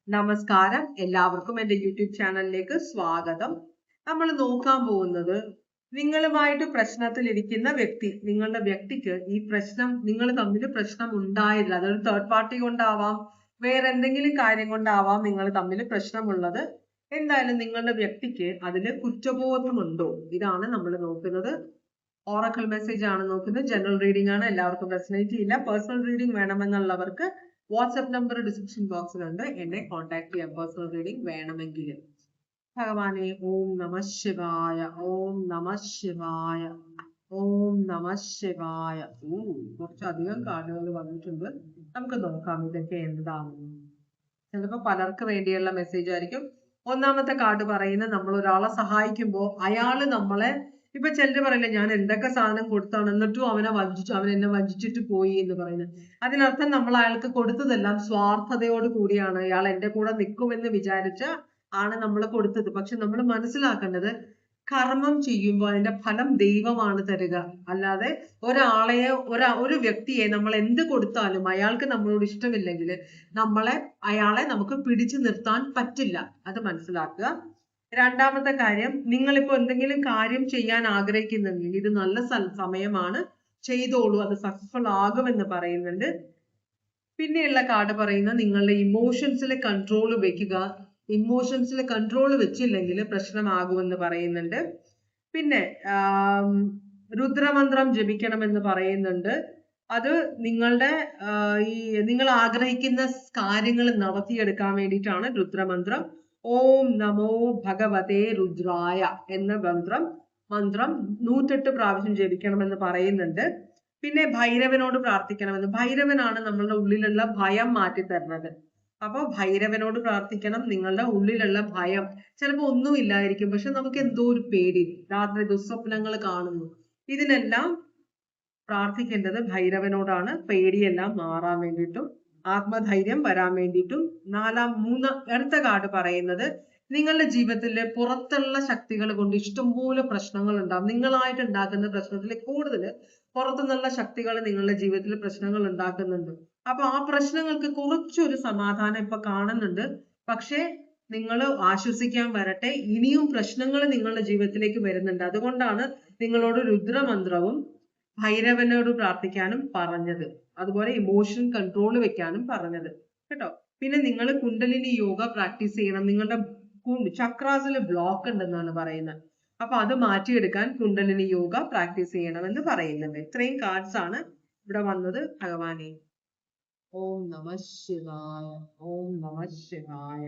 നമസ്കാരം, എല്ലാവർക്കും എൻ്റെ യൂട്യൂബ് ചാനലിലേക്ക് സ്വാഗതം. നമ്മൾ നോക്കാൻ പോകുന്നത് നിങ്ങളുമായിട്ട് പ്രശ്നത്തിലിരിക്കുന്ന വ്യക്തി, നിങ്ങളുടെ വ്യക്തിക്ക് ഈ പ്രശ്നം, നിങ്ങൾ തമ്മിൽ പ്രശ്നം ഉണ്ടായില്ല, അതൊരു തേർഡ് പാർട്ടി കൊണ്ടാവാം, വേറെ എന്തെങ്കിലും കാര്യം കൊണ്ടാവാം നിങ്ങൾ തമ്മിൽ പ്രശ്നമുള്ളത്. എന്തായാലും നിങ്ങളുടെ വ്യക്തിക്ക് അതിൽ കുറ്റബോധമുണ്ടോ, ഇതാണ് നമ്മൾ നോക്കുന്നത്. ഓറക്കിൾ മെസ്സേജ് ആണ് നോക്കുന്നത്, ജനറൽ റീഡിംഗ് ആണ്, എല്ലാവർക്കും റെസൊനേറ്റ് ചെയ്യില്ല. പേഴ്സണൽ റീഡിംഗ് വേണമെന്നുള്ളവർക്ക് വാട്സ്ആപ്പ് നമ്പർ ഡിസ്ക്രിപ്ഷൻ ബോക്സിലുണ്ട്, എന്നെ കോൺടാക്ട് ചെയ്യാം പേഴ്സണൽ റീഡിംഗ് വേണമെങ്കിൽ. ഭഗവാനെ ഓം നമഃ ശിവായ, ഓം നമഃ ശിവായ, ഓം നമഃ ശിവായ. കുറച്ചധികം കാർഡുകൾ വന്നിട്ടുണ്ട്, നമുക്ക് നോക്കാം ഇതൊക്കെ എന്താണെന്ന്. ചിലപ്പോൾ പലർക്ക് വേണ്ടിയുള്ള മെസ്സേജ് ആയിരിക്കും. ഒന്നാമത്തെ കാർഡ് പറയുന്നത്, നമ്മൾ ഒരാളെ സഹായിക്കുമ്പോൾ അയാള് നമ്മളെ, ഇപ്പൊ ചിലര് പറയില്ല ഞാൻ എന്തൊക്കെ സാധനം കൊടുത്താണ് എന്നിട്ടും അവൻ എന്നെ വഞ്ചിച്ചിട്ട് പോയി എന്ന് പറയുന്നത്. അതിനർത്ഥം നമ്മൾ അയാൾക്ക് കൊടുത്തതെല്ലാം സ്വാർത്ഥതയോട് കൂടിയാണ്. അയാൾ എന്റെ കൂടെ നിൽക്കുമെന്ന് വിചാരിച്ച ആണ് നമ്മൾ കൊടുത്തത്. പക്ഷെ നമ്മൾ മനസ്സിലാക്കേണ്ടത്, കർമ്മം ചെയ്യുമ്പോൾ അതിന്റെ ഫലം ദൈവമാണ് തരിക. അല്ലാതെ ഒരു വ്യക്തിയെ നമ്മൾ എന്ത് കൊടുത്താലും അയാൾക്ക് നമ്മളോട് ഇഷ്ടമില്ലെങ്കിൽ അയാളെ നമുക്ക് പിടിച്ചു നിർത്താൻ പറ്റില്ല. അത് മനസ്സിലാക്കുക. രണ്ടാമത്തെ കാര്യം, നിങ്ങളിപ്പോ എന്തെങ്കിലും കാര്യം ചെയ്യാൻ ആഗ്രഹിക്കുന്നെങ്കിൽ ഇത് നല്ല സമയമാണ്, ചെയ്തോളൂ, അത് സക്സസ്ഫുൾ ആകുമെന്ന് പറയുന്നുണ്ട്. പിന്നെയുള്ള കാർഡ് പറയുന്നത്, നിങ്ങളുടെ ഇമോഷൻസിൽ കൺട്രോൾ വെക്കുക. ഇമോഷൻസിൽ കൺട്രോൾ വെച്ചില്ലെങ്കിൽ പ്രശ്നമാകുമെന്ന് പറയുന്നുണ്ട്. പിന്നെ രുദ്രമന്ത്രം ജപിക്കണമെന്ന് പറയുന്നുണ്ട്. അത് നിങ്ങൾ ആഗ്രഹിക്കുന്ന കാര്യങ്ങൾ നടത്തിയെടുക്കാൻ വേണ്ടിയിട്ടാണ് രുദ്രമന്ത്രം. ഓം നമോ ഭഗവതേ രുദ്രായ എന്ന മന്ത്രം 108 പ്രാവശ്യം ജപിക്കണമെന്ന് പറയുന്നുണ്ട്. പിന്നെ ഭൈരവനോട് പ്രാർത്ഥിക്കണമെന്ന്. ഭൈരവനാണ് നമ്മളുടെ ഉള്ളിലുള്ള ഭയം മാറ്റി തരുന്നത്. അപ്പൊ ഭൈരവനോട് പ്രാർത്ഥിക്കണം. നിങ്ങളുടെ ഉള്ളിലുള്ള ഭയം ചിലപ്പോൾ ഒന്നുമില്ലായിരിക്കും, പക്ഷെ നമുക്ക് എന്തോ ഒരു പേടി, രാത്രി ദുസ്വപ്നങ്ങൾ കാണുന്നു, ഇതിനെല്ലാം പ്രാർത്ഥിക്കേണ്ടത് ഭൈരവനോടാണ്. പേടിയെല്ലാം മാറാൻ വേണ്ടിയിട്ടും ആത്മധൈര്യം വരാൻ വേണ്ടിയിട്ടും. അടുത്ത കാർഡ് പറയുന്നത്, നിങ്ങളുടെ ജീവിതത്തിലെ പുറത്തുള്ള ശക്തികൾ കൊണ്ട് ഇഷ്ടംപോലെ പ്രശ്നങ്ങൾ ഉണ്ടാകും. നിങ്ങളായിട്ട് ഉണ്ടാക്കുന്ന പ്രശ്നത്തിൽ കൂടുതൽ പുറത്തുനിന്നുള്ള ശക്തികൾ നിങ്ങളുടെ ജീവിതത്തിൽ പ്രശ്നങ്ങൾ ഉണ്ടാക്കുന്നുണ്ട്. അപ്പൊ ആ പ്രശ്നങ്ങൾക്ക് കുറച്ചൊരു സമാധാനം ഇപ്പൊ കാണുന്നുണ്ട്. പക്ഷെ നിങ്ങൾ ആശ്വസിക്കാൻ വരട്ടെ, ഇനിയും പ്രശ്നങ്ങൾ നിങ്ങളുടെ ജീവിതത്തിലേക്ക് വരുന്നുണ്ട്. അതുകൊണ്ടാണ് നിങ്ങളോട് രുദ്രമന്ത്രവും ഭൈരവനോട് പ്രാർത്ഥിക്കാനും പറഞ്ഞത്. അതുപോലെ ഇമോഷൻ കൺട്രോൾ വെക്കാനും പറഞ്ഞത് കേട്ടോ. പിന്നെ നിങ്ങൾ കുണ്ടലിനി യോഗ പ്രാക്ടീസ് ചെയ്യണം. നിങ്ങളുടെ ചക്രാസിൽ ബ്ലോക്ക് ഉണ്ടെന്നാണ് പറയുന്നത്. അപ്പൊ അത് മാറ്റിയെടുക്കാൻ കുണ്ടലിനി യോഗ പ്രാക്ടീസ് ചെയ്യണമെന്ന് പറയുന്നുണ്ട്. ഇത്രയും കാർഡ്സ് ആണ് ഇവിടെ വന്നത്. ഭഗവാനെ ഓം നമഃ ശിവായ, ഓം നമഃ ശിവായ.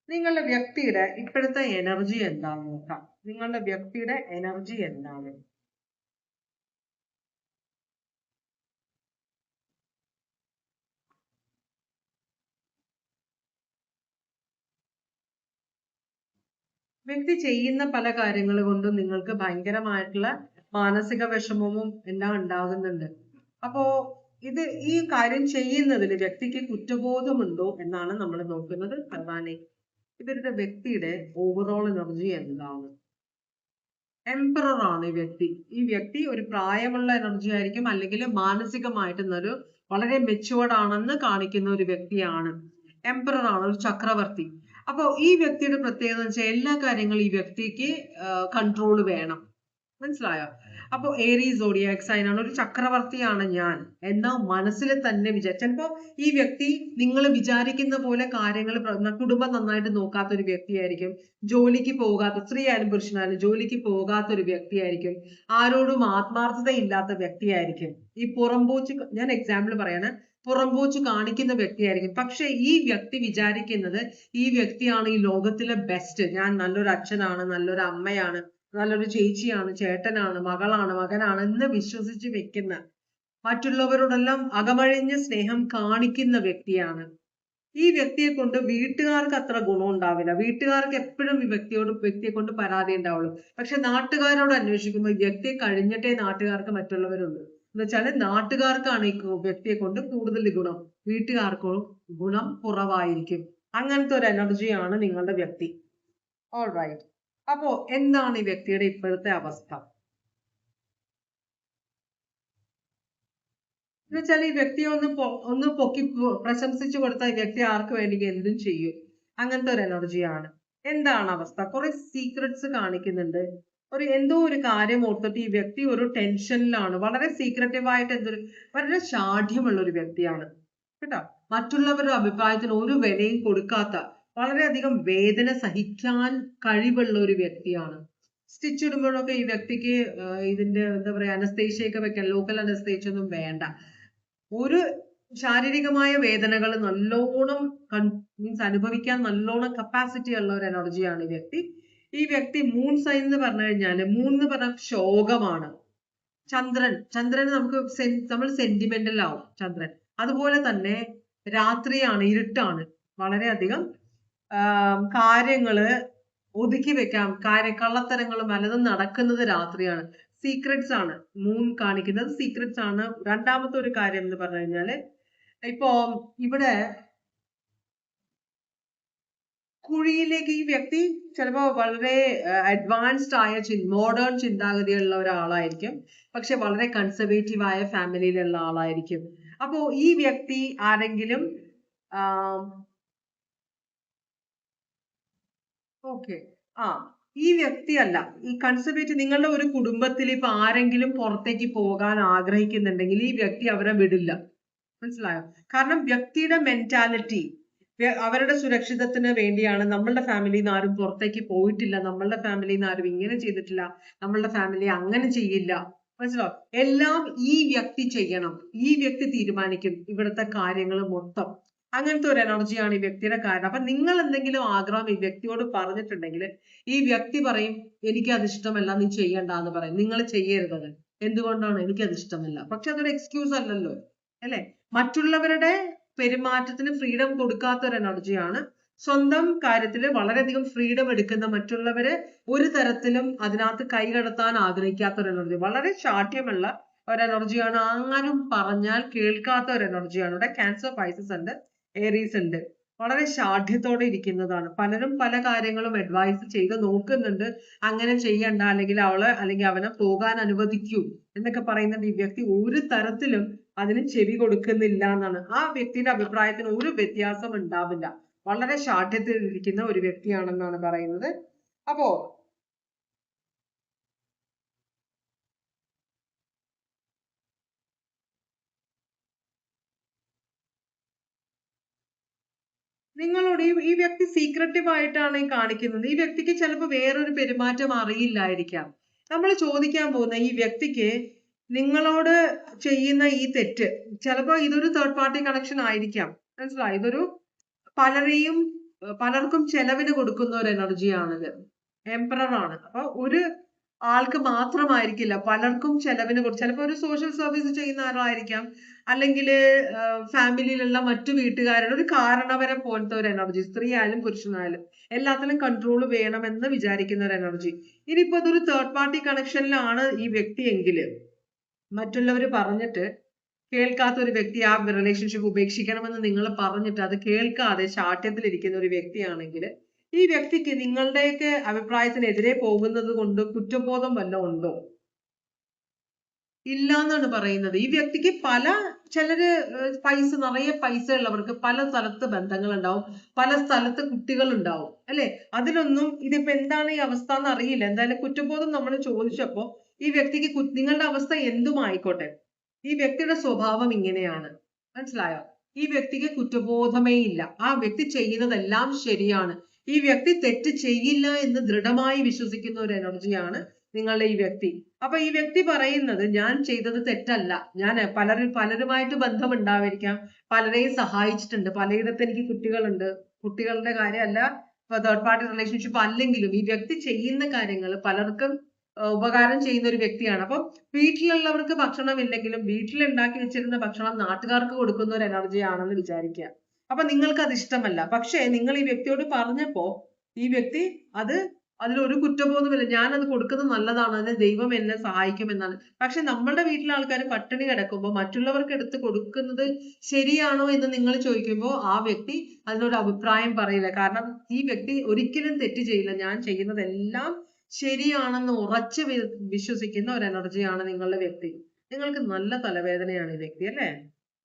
നിങ്ങളുടെ വ്യക്തിയുടെ ഇപ്പോഴത്തെ എനർജി എന്താണെന്ന് നോക്കാം. നിങ്ങളുടെ വ്യക്തിയുടെ എനർജി എന്താണ്? വ്യക്തി ചെയ്യുന്ന പല കാര്യങ്ങൾ കൊണ്ടും നിങ്ങൾക്ക് ഭയങ്കരമായിട്ടുള്ള മാനസിക വിഷമവും എല്ലാം ഉണ്ടാകുന്നുണ്ട്. അപ്പോ ഈ കാര്യം ചെയ്യുന്നതിൽ വ്യക്തിക്ക് കുറ്റബോധമുണ്ടോ എന്നാണ് നമ്മൾ നോക്കുന്നത്. ഭഗവാനെ, ഇവരുടെ വ്യക്തിയുടെ ഓവറോൾ എനർജി എന്താണ്? എംപറർ ആണ് ഈ വ്യക്തി ഒരു പ്രായമുള്ള എനർജി ആയിരിക്കും, അല്ലെങ്കിൽ മാനസികമായിട്ട് വളരെ മെച്ചുവേർഡ് ആണെന്ന് കാണിക്കുന്ന ഒരു വ്യക്തിയാണ്. എംപറർ ആണ്, ഒരു ചക്രവർത്തി. അപ്പൊ ഈ വ്യക്തിയുടെ പ്രത്യേകത വെച്ചാൽ എല്ലാ കാര്യങ്ങളും ഈ വ്യക്തിക്ക് കൺട്രോൾ വേണം. മനസ്സിലായോ? അപ്പൊ ഏരീസ് സോഡിയാക് സൈൻ ആണ്, ഒരു ചക്രവർത്തിയാണ് ഞാൻ എന്നാ മനസ്സിൽ തന്നെ ചിലപ്പോ ഈ വ്യക്തി നിങ്ങൾ വിചാരിക്കുന്ന പോലെ കാര്യങ്ങൾ, കുടുംബം നന്നായിട്ട് നോക്കാത്ത ഒരു വ്യക്തിയായിരിക്കും. ജോലിക്ക് പോകാത്ത, സ്ത്രീ ആയാലും പുരുഷനായാലും ജോലിക്ക് പോകാത്ത ഒരു വ്യക്തിയായിരിക്കും. ആരോടും ആത്മാർത്ഥതയില്ലാത്ത വ്യക്തിയായിരിക്കും. ഈ ഞാൻ എക്സാമ്പിൾ പറയാണ്, പുറംപോച്ച് കാണിക്കുന്ന വ്യക്തിയായിരിക്കും. പക്ഷെ ഈ വ്യക്തി വിചാരിക്കുന്നത് ഈ വ്യക്തിയാണ് ഈ ലോകത്തിലെ ബെസ്റ്റ്. ഞാൻ നല്ലൊരു അച്ഛനാണ്, നല്ലൊരു അമ്മയാണ്, നല്ലൊരു ചേച്ചിയാണ്, ചേട്ടനാണ്, മകനാണ് എന്ന് വിശ്വസിച്ച് വെക്കുന്ന, മറ്റുള്ളവരോടെല്ലാം അകമഴിഞ്ഞ് സ്നേഹം കാണിക്കുന്ന വ്യക്തിയാണ്. ഈ വ്യക്തിയെ കൊണ്ട് വീട്ടുകാർക്ക് അത്ര ഗുണം ഉണ്ടാവില്ല. വീട്ടുകാർക്ക് എപ്പോഴും ഈ വ്യക്തിയെ കൊണ്ട് പരാതി ഉണ്ടാവുള്ളൂ. പക്ഷെ നാട്ടുകാരോട് അന്വേഷിക്കുമ്പോൾ ഈ വ്യക്തിയെ കഴിഞ്ഞിട്ടേ നാട്ടുകാർക്ക് മറ്റുള്ളവരുള്ളൂ. എന്ന് വെച്ചാല് നാട്ടുകാർക്കാണ് ഈ വ്യക്തിയെ കൊണ്ട് കൂടുതൽ ഗുണം, വീട്ടുകാർക്കോ ഗുണം കുറവായിരിക്കും. അങ്ങനത്തെ ഒരു എനർജിയാണ് നിങ്ങളുടെ വ്യക്തി. All right. അപ്പോ എന്താണ് ഈ വ്യക്തിയുടെ ഇപ്പോഴത്തെ അവസ്ഥ? എന്നുവെച്ചാൽ ഈ വ്യക്തിയെ ഒന്ന് പൊക്കി പ്രശംസിച്ചു കൊടുത്താൽ ഈ വ്യക്തി ആർക്ക് വേണമെങ്കിൽ എന്തും ചെയ്യും. അങ്ങനത്തെ ഒരു എനർജിയാണ്. എന്താണ് അവസ്ഥ? കുറെ സീക്രട്സ് കാണിക്കുന്നുണ്ട്. എന്തോ ഒരു കാര്യം ഓർത്തിട്ട് ഈ വ്യക്തി ഒരു ടെൻഷനിലാണ്. വളരെ സീക്രട്ടീവ് ആയിട്ട് വളരെ ഷാഠ്യമുള്ള ഒരു വ്യക്തിയാണ് കേട്ടോ. മറ്റുള്ളവരുടെ അഭിപ്രായത്തിന് ഒരു വിലയും കൊടുക്കാത്ത, വളരെയധികം വേദന സഹിക്കാൻ കഴിവുള്ള ഒരു വ്യക്തിയാണ്. സ്റ്റിച്ച് ഇടുമ്പോഴൊക്കെ ഈ വ്യക്തിക്ക് ഇതിന്റെ എന്താ പറയാ അനസ്തേഷ്യ ഒക്കെ വെക്കാൻ, ലോക്കൽ അനസ്തേഷ്യ ഒന്നും വേണ്ട. ഒരു ശാരീരികമായ വേദനകൾ നല്ലോണം മീൻസ് അനുഭവിക്കാൻ നല്ലോണം കപ്പാസിറ്റി ഉള്ള ഒരു എനർജിയാണ് ഈ വ്യക്തി. ഈ വ്യക്തി മൂൺ സൈൻ എന്ന് പറഞ്ഞു കഴിഞ്ഞാല്, മൂൺ എന്ന് പറഞ്ഞാൽ ശോകമാണ്. ചന്ദ്രന് നമ്മൾ സെന്റിമെന്റൽ ആവും ചന്ദ്രൻ. അതുപോലെ തന്നെ രാത്രിയാണ്, ഇരുട്ടാണ്. വളരെയധികം കാര്യങ്ങള് ഒതുക്കി വെക്കാം, കള്ളത്തരങ്ങൾ പലതും നടക്കുന്നത് രാത്രിയാണ്. സീക്രട്സ് ആണ് മൂൺ കാണിക്കുന്നത്, സീക്രട്സ് ആണ്. രണ്ടാമത്തെ ഒരു കാര്യം എന്ന് പറഞ്ഞു കഴിഞ്ഞാല്, ഇപ്പോ ഇവിടെ കുഴിയിലേക്ക് ഈ വ്യക്തി ചിലപ്പോ വളരെ അഡ്വാൻസ്ഡ് ആയ മോഡേൺ ചിന്താഗതിയുള്ള ഒരാളായിരിക്കും. പക്ഷെ വളരെ കൺസർവേറ്റീവ് ആയ ഫാമിലിയിലുള്ള ആളായിരിക്കും. അപ്പോ ഈ വ്യക്തി ആരെങ്കിലും ഓക്കെ ഈ വ്യക്തിയല്ല, ഈ കൺസർവേറ്റീവ് നിങ്ങളുടെ ഒരു കുടുംബത്തിൽ ഇപ്പൊ ആരെങ്കിലും പുറത്തേക്ക് പോകാൻ ആഗ്രഹിക്കുന്നുണ്ടെങ്കിൽ ഈ വ്യക്തി അവരെ വിടില്ല. മനസ്സിലായോ? കാരണം വ്യക്തിയുടെ മെന്റാലിറ്റി അവരുടെ സുരക്ഷിതത്തിന് വേണ്ടിയാണ്. നമ്മളുടെ ഫാമിലിയിൽ നിന്ന് ആരും പുറത്തേക്ക് പോയിട്ടില്ല, നമ്മളുടെ ഫാമിലിയിൽ നിന്ന് ആരും ഇങ്ങനെ ചെയ്തിട്ടില്ല, നമ്മളുടെ ഫാമിലി അങ്ങനെ ചെയ്യില്ല. മനസ്സിലാവും? എല്ലാം ഈ വ്യക്തി ചെയ്യണം, ഈ വ്യക്തി തീരുമാനിക്കും ഇവിടുത്തെ കാര്യങ്ങൾ മൊത്തം. അങ്ങനത്തെ ഒരു എനർജിയാണ് ഈ വ്യക്തിയുടെ കാരണം. അപ്പൊ നിങ്ങൾ എന്തെങ്കിലും ആഗ്രഹം ഈ വ്യക്തിയോട് പറഞ്ഞിട്ടുണ്ടെങ്കിൽ ഈ വ്യക്തി പറയും എനിക്ക് അത് ഇഷ്ടമല്ല, നീ ചെയ്യണ്ട എന്ന് പറയും. നിങ്ങൾ ചെയ്യരുത്. എന്തുകൊണ്ടാണ്? എനിക്കത് ഇഷ്ടമല്ല. പക്ഷെ അതൊരു എക്സ്ക്യൂസ് അല്ലല്ലോ, അല്ലെ? മറ്റുള്ളവരുടെ പെരുമാറ്റത്തിന് ഫ്രീഡം കൊടുക്കാത്ത ഒരു എനർജിയാണ്. സ്വന്തം കാര്യത്തിൽ വളരെയധികം ഫ്രീഡം എടുക്കുന്ന, മറ്റുള്ളവരെ ഒരു തരത്തിലും അതിനകത്ത് കൈകടത്താൻ ആഗ്രഹിക്കാത്ത ഒരു എനർജി, വളരെ ശാഠ്യമുള്ള ഒരു എനർജിയാണ്. ആരും പറഞ്ഞാൽ കേൾക്കാത്ത ഒരു എനർജിയാണ്. ഇവിടെ ക്യാൻസർ, പൈസസ് ഉണ്ട്, ഏരീസ് ഉണ്ട്. വളരെ ശാഠ്യത്തോടെ ഇരിക്കുന്നതാണ്. പലരും പല കാര്യങ്ങളും അഡ്വൈസ് ചെയ്ത് നോക്കുന്നുണ്ട്, അങ്ങനെ ചെയ്യണ്ട, അല്ലെങ്കിൽ അവനെ പോകാൻ അനുവദിക്കൂ എന്നൊക്കെ പറയുന്നുണ്ട്. ഈ വ്യക്തി ഒരു തരത്തിലും അതിന് ചെവി കൊടുക്കുന്നില്ല എന്നാണ്. ആ വ്യക്തിയുടെ അഭിപ്രായത്തിന് ഒരു വ്യത്യാസം ഉണ്ടാവില്ല. വളരെ ശാഠ്യത്തിൽ ഇരിക്കുന്ന ഒരു വ്യക്തിയാണെന്നാണ് പറയുന്നത്. അപ്പോ നിങ്ങളോട് ഈ വ്യക്തി സീക്രട്ടീവ് ആയിട്ടാണ് ഈ കാണിക്കുന്നത്. ഈ വ്യക്തിക്ക് ചിലപ്പോൾ വേറൊരു പെരുമാറ്റം അറിയില്ലായിരിക്കാം. നമ്മൾ ചോദിക്കാൻ പോകുന്ന ഈ വ്യക്തിക്ക് നിങ്ങളോട് ചെയ്യുന്ന ഈ തെറ്റ് ചിലപ്പോൾ ഇതൊരു തേർഡ് പാർട്ടി കണക്ഷൻ ആയിരിക്കാം. മനസ്സിലായി? ഇതൊരു പലർക്കും ചെലവിന് കൊടുക്കുന്ന ഒരു എനർജിയാണിത്. എംപറർ ആണ്. അപ്പൊ ഒരു ആൾക്ക് മാത്രമായിരിക്കില്ല, പലർക്കും ചെലവിന് ചിലപ്പോൾ ഒരു സോഷ്യൽ സർവീസ് ചെയ്യുന്ന ആളായിരിക്കാം, അല്ലെങ്കിൽ ഫാമിലിയിലുള്ള മറ്റു വീട്ടുകാരുടെ ഒരു കാരണവരെ പോലത്തെ ഒരു എനർജി. സ്ത്രീ ആയാലും പുരുഷനായാലും എല്ലാത്തിലും കൺട്രോൾ വേണമെന്ന് വിചാരിക്കുന്ന ഒരു എനർജി. ഇനിയിപ്പോ അതൊരു തേർഡ് പാർട്ടി കണക്ഷനിലാണ് ഈ വ്യക്തിയെങ്കിൽ, മറ്റുള്ളവർ പറഞ്ഞിട്ട് കേൾക്കാത്ത ഒരു വ്യക്തി, ആ റിലേഷൻഷിപ്പ് ഉപേക്ഷിക്കണമെന്ന് നിങ്ങൾ പറഞ്ഞിട്ട് അത് കേൾക്കാതെ ശാഠ്യത്തിലിരിക്കുന്ന ഒരു വ്യക്തിയാണെങ്കിൽ ഈ വ്യക്തിക്ക് നിങ്ങളുടെയൊക്കെ അഭിപ്രായത്തിനെതിരെ പോകുന്നത് കൊണ്ട് കുറ്റബോധം വല്ലതും ഉണ്ടോ? ഇല്ല എന്നാണ് പറയുന്നത്. ഈ വ്യക്തിക്ക് ചിലര് നിറയെ പൈസ ഉള്ളവർക്ക് പല സ്ഥലത്ത് ബന്ധങ്ങൾ ഉണ്ടാവും, പല സ്ഥലത്ത് കുട്ടികൾ ഉണ്ടാവും, അല്ലെ? അതിലൊന്നും ഇതിപ്പോ എന്താണ് ഈ അവസ്ഥ എന്ന് അറിയില്ല. എന്തായാലും കുറ്റബോധം നമ്മൾ ചോദിച്ചപ്പോ ഈ വ്യക്തിക്ക് നിങ്ങളുടെ അവസ്ഥ എന്തും ആയിക്കോട്ടെ, ഈ വ്യക്തിയുടെ സ്വഭാവം ഇങ്ങനെയാണ്. മനസ്സിലായോ? ഈ വ്യക്തിക്ക് കുറ്റബോധമേ ഇല്ല. ആ വ്യക്തി ചെയ്യുന്നതെല്ലാം ശരിയാണ്. ഈ വ്യക്തി തെറ്റ് ചെയ്യില്ല എന്ന് ദൃഢമായി വിശ്വസിക്കുന്ന ഒരു എനർജിയാണ് നിങ്ങളുടെ ഈ വ്യക്തി. അപ്പൊ ഈ വ്യക്തി പറയുന്നത് ഞാൻ ചെയ്തത് തെറ്റല്ല, ഞാൻ പലരുമായിട്ട് ബന്ധം ഉണ്ടായിരിക്കാം, പലരെയും സഹായിച്ചിട്ടുണ്ട്, പലയിടത്ത് എനിക്ക് കുട്ടികളുണ്ട്, കുട്ടികളുടെ കാര്യമല്ല, തേർഡ് പാർട്ടി റിലേഷൻഷിപ്പ് അല്ലെങ്കിലും ഈ വ്യക്തി ചെയ്യുന്ന കാര്യങ്ങൾ പലർക്കും ഉപകാരം ചെയ്യുന്ന ഒരു വ്യക്തിയാണ്. അപ്പം വീട്ടിലുള്ളവർക്ക് ഭക്ഷണം ഇല്ലെങ്കിലും വീട്ടിൽ ഉണ്ടാക്കി വെച്ചിരുന്ന ഭക്ഷണം നാട്ടുകാർക്ക് കൊടുക്കുന്ന ഒരു എനർജി ആണെന്ന് വിചാരിക്കുക. അപ്പൊ നിങ്ങൾക്ക് അത് ഇഷ്ടമല്ല. പക്ഷേ നിങ്ങൾ ഈ വ്യക്തിയോട് പറഞ്ഞപ്പോ ഈ വ്യക്തി അതിലൊരു കുറ്റബോധമില്ല, ഞാൻ അത് കൊടുക്കുന്നത് നല്ലതാണ്, അതിന് ദൈവം എന്നെ സഹായിക്കും എന്നാണ്. പക്ഷെ നമ്മളുടെ വീട്ടിലെ ആൾക്കാർ പട്ടിണി കിടക്കുമ്പോൾ മറ്റുള്ളവർക്ക് എടുത്ത് കൊടുക്കുന്നത് ശരിയാണോ എന്ന് നിങ്ങൾ ചോദിക്കുമ്പോൾ ആ വ്യക്തി അതിനൊരു അഭിപ്രായം പറയില്ല. കാരണം ഈ വ്യക്തി ഒരിക്കലും തെറ്റ് ചെയ്യില്ല, ഞാൻ ചെയ്യുന്നതെല്ലാം ശരിയാണെന്ന് ഉറച്ച് വിശ്വസിക്കുന്ന ഒരു എനർജിയാണ് നിങ്ങളുടെ വ്യക്തി. നിങ്ങൾക്ക് നല്ല തലവേദനയാണ് ഈ വ്യക്തി അല്ലേ?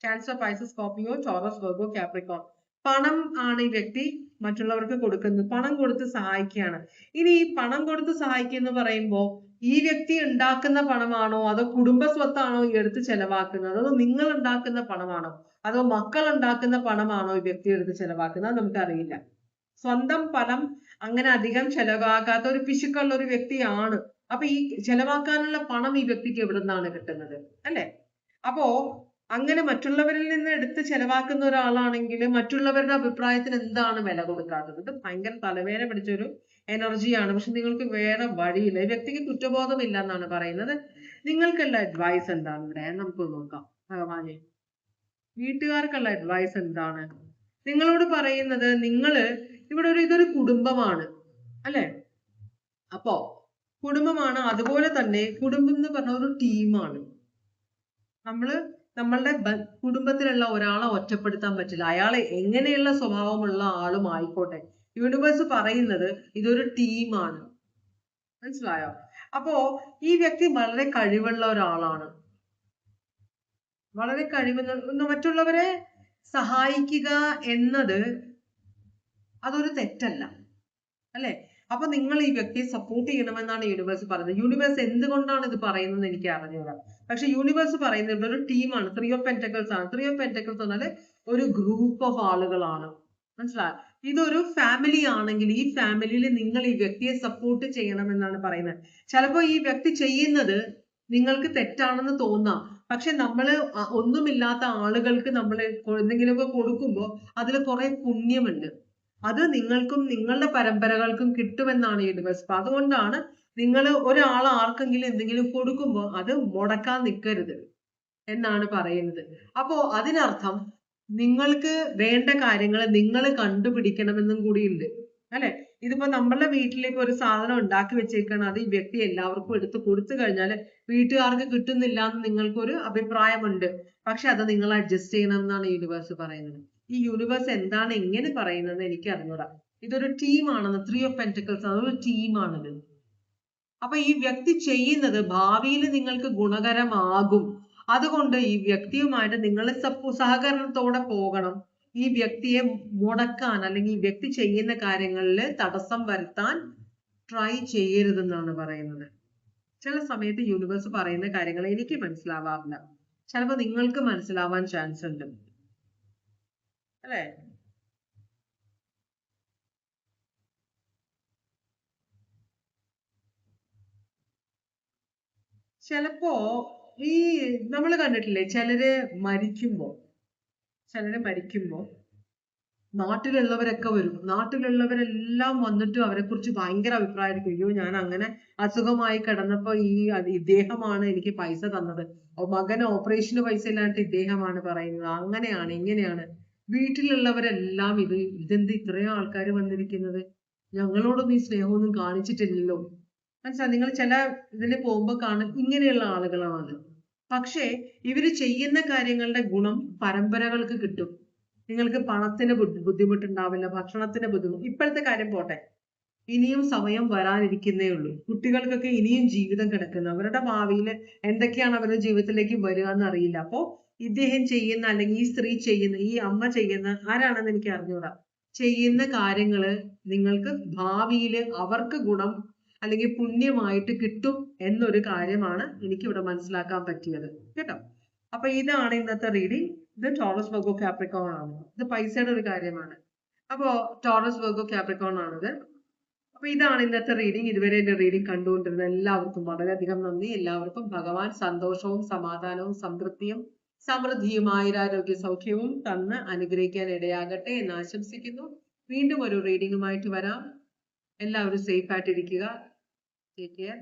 Cancer, Pisces, Scorpio, Taurus, Virgo, Capricorn. പണം ആണ് ഈ വ്യക്തി മറ്റുള്ളവർക്ക് കൊടുക്കുന്നത്. പണം കൊടുത്ത് സഹായിക്കുകയാണ്. ഇനി ഈ പണം കൊടുത്ത് സഹായിക്കുക എന്ന് പറയുമ്പോൾ ഈ വ്യക്തി ഉണ്ടാക്കുന്ന പണമാണോ അതോ കുടുംബ സ്വത്താണോ ഈ എടുത്ത് ചെലവാക്കുന്നത്, അതോ നിങ്ങൾ ഉണ്ടാക്കുന്ന പണമാണോ അതോ മക്കൾ ഉണ്ടാക്കുന്ന പണമാണോ ഈ വ്യക്തി എടുത്ത് ചെലവാക്കുന്നത് നമുക്കറിയില്ല. സ്വന്തം പണം അങ്ങനെ അധികം ചെലവാക്കാത്ത ഒരു പിശുക്കുള്ള ഒരു വ്യക്തിയാണ്. അപ്പൊ ഈ ചെലവാക്കാനുള്ള പണം ഈ വ്യക്തിക്ക് എവിടെ നിന്നാണ് കിട്ടുന്നത് അല്ലെ? അപ്പോ അങ്ങനെ മറ്റുള്ളവരിൽ നിന്ന് എടുത്ത് ചെലവാക്കുന്ന ഒരാളാണെങ്കിൽ മറ്റുള്ളവരുടെ അഭിപ്രായത്തിന് എന്താണ് വില കൊടുക്കാത്തത്? ഇത് ഭയങ്കര തലവേദന പിടിച്ചൊരു എനർജിയാണ്. പക്ഷെ നിങ്ങൾക്ക് വേറെ വഴിയില്ല. ഈ വ്യക്തിക്ക് കുറ്റബോധമില്ല എന്നാണ് പറയുന്നത്. നിങ്ങൾക്കുള്ള അഡ്വൈസ് എന്താണ് ഇവിടെ നമുക്ക് നോക്കാം. ഭഗവാനെ, വീട്ടുകാർക്കുള്ള അഡ്വൈസ് എന്താണ്? നിങ്ങളോട് പറയുന്നത്, നിങ്ങള് ഇവിടെ ഇതൊരു കുടുംബമാണ് അല്ലെ? അപ്പോ കുടുംബമാണ്, അതുപോലെ തന്നെ കുടുംബം എന്ന് പറഞ്ഞ ഒരു ടീമാണ്. നമ്മളുടെ കുടുംബത്തിലുള്ള ഒരാളെ ഒറ്റപ്പെടുത്താൻ പറ്റില്ല. അയാളെ എങ്ങനെയുള്ള സ്വഭാവമുള്ള ആളും ആയിക്കോട്ടെ, യൂണിവേഴ്സ് പറയുന്നത് ഇതൊരു ടീമാണ്. മനസ്സിലായോ? അപ്പോ ഈ വ്യക്തി വളരെ കഴിവുള്ള ഒരാളാണ്. വളരെ കഴിവുള്ള, മറ്റുള്ളവരെ സഹായിക്കുക എന്നത് അതൊരു തെറ്റല്ല അല്ലെ? അപ്പൊ നിങ്ങൾ ഈ വ്യക്തിയെ സപ്പോർട്ട് ചെയ്യണമെന്നാണ് യൂണിവേഴ്സ് പറയുന്നത്. യൂണിവേഴ്സ് എന്തുകൊണ്ടാണ് ഇത് പറയുന്നത് എനിക്ക് അറിഞ്ഞൂടാ. പക്ഷെ യൂണിവേഴ്സ് പറയുന്നത് ഒരു ടീമാണ്. 3 ഓഫ് പെന്റക്കിൾസ് ആണ്. 3 ഓഫ് പെന്റക്കിൾസ് പറഞ്ഞാല് ഒരു ഗ്രൂപ്പ് ഓഫ് ആളുകളാണ്. മനസ്സിലായോ? ഇതൊരു ഫാമിലി ആണെങ്കിൽ ഈ ഫാമിലിയിൽ നിങ്ങൾ ഈ വ്യക്തിയെ സപ്പോർട്ട് ചെയ്യണമെന്നാണ് പറയുന്നത്. ചിലപ്പോ ഈ വ്യക്തി ചെയ്യുന്നത് നിങ്ങൾക്ക് തെറ്റാണെന്ന് തോന്നാം. പക്ഷെ നമ്മള് ഒന്നുമില്ലാത്ത ആളുകൾക്ക് നമ്മൾ എന്തെങ്കിലുമൊക്കെ കൊടുക്കുമ്പോൾ അതിൽ കുറെ പുണ്യമുണ്ട്. അത് നിങ്ങൾക്കും നിങ്ങളുടെ പരമ്പരകൾക്കും കിട്ടുമെന്നാണ് യൂണിവേഴ്സ്. അതുകൊണ്ടാണ് നിങ്ങൾ ഒരാൾ ആർക്കെങ്കിലും എന്തെങ്കിലും കൊടുക്കുമ്പോൾ അത് മുടക്കാൻ നിൽക്കരുത് എന്നാണ് പറയുന്നത്. അപ്പോ അതിനർത്ഥം നിങ്ങൾക്ക് വേണ്ട കാര്യങ്ങൾ നിങ്ങൾ കണ്ടുപിടിക്കണമെന്നും കൂടിയുണ്ട് അല്ലെ? ഇതിപ്പോ നമ്മളുടെ വീട്ടിലേക്ക് ഒരു സാധനം ഉണ്ടാക്കി വെച്ചേക്കണം, അത് ഈ വ്യക്തി എല്ലാവർക്കും എടുത്ത് കൊടുത്തു കഴിഞ്ഞാൽ വീട്ടുകാർക്ക് കിട്ടുന്നില്ല എന്ന് നിങ്ങൾക്കൊരു അഭിപ്രായമുണ്ട്. പക്ഷെ അത് നിങ്ങൾ അഡ്ജസ്റ്റ് ചെയ്യണം എന്നാണ് യൂണിവേഴ്സ് പറയുന്നത്. ഈ യൂണിവേഴ്സ് എന്താണ് ഇങ്ങനെ പറയുന്നത് എനിക്ക് അറിഞ്ഞൂടാ. ഇതൊരു ടീമാണെന്ന്. 3 ഓഫ് പെന്റക്കിൾസ് അതൊരു ടീമാണത്. അപ്പൊ ഈ വ്യക്തി ചെയ്യുന്നത് ഭാവിയിൽ നിങ്ങൾക്ക് ഗുണകരമാകും. അതുകൊണ്ട് ഈ വ്യക്തിയുമായിട്ട് നിങ്ങൾ സഹകരണത്തോടെ പോകണം. ഈ വ്യക്തിയെ മുടക്കാൻ അല്ലെങ്കിൽ ഈ വ്യക്തി ചെയ്യുന്ന കാര്യങ്ങളിൽ തടസ്സം വരുത്താൻ ട്രൈ ചെയ്യരുതെന്നാണ് പറയുന്നത്. ചില സമയത്ത് യൂണിവേഴ്സ് പറയുന്ന കാര്യങ്ങൾ എനിക്ക് മനസ്സിലാവാറില്ല. ചിലപ്പോൾ നിങ്ങൾക്ക് മനസ്സിലാവാൻ ചാൻസ് ഉണ്ട് അല്ലേ? ചിലപ്പോ ഈ നമ്മൾ കണ്ടിട്ടില്ലേ, ചിലര് മരിക്കുമ്പോ നാട്ടിലുള്ളവരൊക്കെ വരും. നാട്ടിലുള്ളവരെല്ലാം വന്നിട്ട് അവരെ കുറിച്ച് ഭയങ്കര അഭിപ്രായമായിരിക്കും. അയ്യോ, ഞാൻ അങ്ങനെ അസുഖമായി കിടന്നപ്പോ ഇദ്ദേഹമാണ് എനിക്ക് പൈസ തന്നത്, മകന് ഓപ്പറേഷന് പൈസ ഇല്ലാണ്ട് ഇദ്ദേഹമാണ് പറയുന്നത്, അങ്ങനെയാണ് ഇങ്ങനെയാണ്. വീട്ടിലുള്ളവരെല്ലാം ഇതെന്ത് ഇത്രയും ആൾക്കാർ വന്നിരിക്കുന്നത്, ഞങ്ങളോടൊന്നും ഈ സ്നേഹമൊന്നും കാണിച്ചിട്ടില്ലല്ലോ. മനസ്സിലായി? നിങ്ങൾ ചില ഇതിന് പോകുമ്പോ കാണും ഇങ്ങനെയുള്ള ആളുകളാണ്. പക്ഷേ ഇവര് ചെയ്യുന്ന കാര്യങ്ങളുടെ ഗുണം പരമ്പരകൾക്ക് കിട്ടും. നിങ്ങൾക്ക് പണത്തിന് ബുദ്ധിമുട്ടുണ്ടാവില്ല, ഭക്ഷണത്തിന് ബുദ്ധിമുട്ട്. ഇപ്പോഴത്തെ കാര്യം പോട്ടെ, ഇനിയും സമയം വരാനിരിക്കുന്നേ ഉള്ളൂ. കുട്ടികൾക്കൊക്കെ ഇനിയും ജീവിതം കിടക്കുന്നു. അവരുടെ ഭാവിയിൽ എന്തൊക്കെയാണ് അവരുടെ ജീവിതത്തിലേക്ക് വരിക എന്ന് അറിയില്ല. അപ്പോ ഇദ്ദേഹം ചെയ്യുന്ന അല്ലെങ്കിൽ ഈ സ്ത്രീ ചെയ്യുന്ന, ഈ അമ്മ ചെയ്യുന്ന, ആരാണെന്ന് എനിക്ക് അറിഞ്ഞൂടാ, ചെയ്യുന്ന കാര്യങ്ങള് നിങ്ങൾക്ക് ഭാവിയിൽ അവർക്ക് ഗുണം അല്ലെങ്കിൽ പുണ്യമായിട്ട് കിട്ടും എന്നൊരു കാര്യമാണ് എനിക്കിവിടെ മനസ്സിലാക്കാൻ പറ്റിയത് കേട്ടോ. അപ്പൊ ഇതാണ് ഇന്നത്തെ റീഡിംഗ്. ഇത് ടോറസ്, വെർഗോ, കാപ്രിക്കോൺ ആണ്. ഇത് പൈസയുടെ ഒരു കാര്യമാണ്. അപ്പോ ടോറസ്, വെർഗോ, കാപ്രിക്കോൺ ആണിത്. അപ്പൊ ഇതാണ് ഇന്നത്തെ റീഡിംഗ്. ഇതുവരെ എന്റെ റീഡിംഗ് കണ്ടുകൊണ്ടിരുന്ന എല്ലാവർക്കും വളരെയധികം നന്ദി. എല്ലാവർക്കും ഭഗവാൻ സന്തോഷവും സമാധാനവും സംതൃപ്തിയും സമൃദ്ധിയും ആയുരാരോഗ്യ സൗഖ്യവും തന്ന് അനുഗ്രഹിക്കാൻ ഇടയാകട്ടെ എന്ന് ആശംസിക്കുന്നു. വീണ്ടും ഒരു റീഡിംഗുമായിട്ട് വരാം. എല്ലാവരും സേഫ് ആയിട്ടിരിക്കുക. Take care.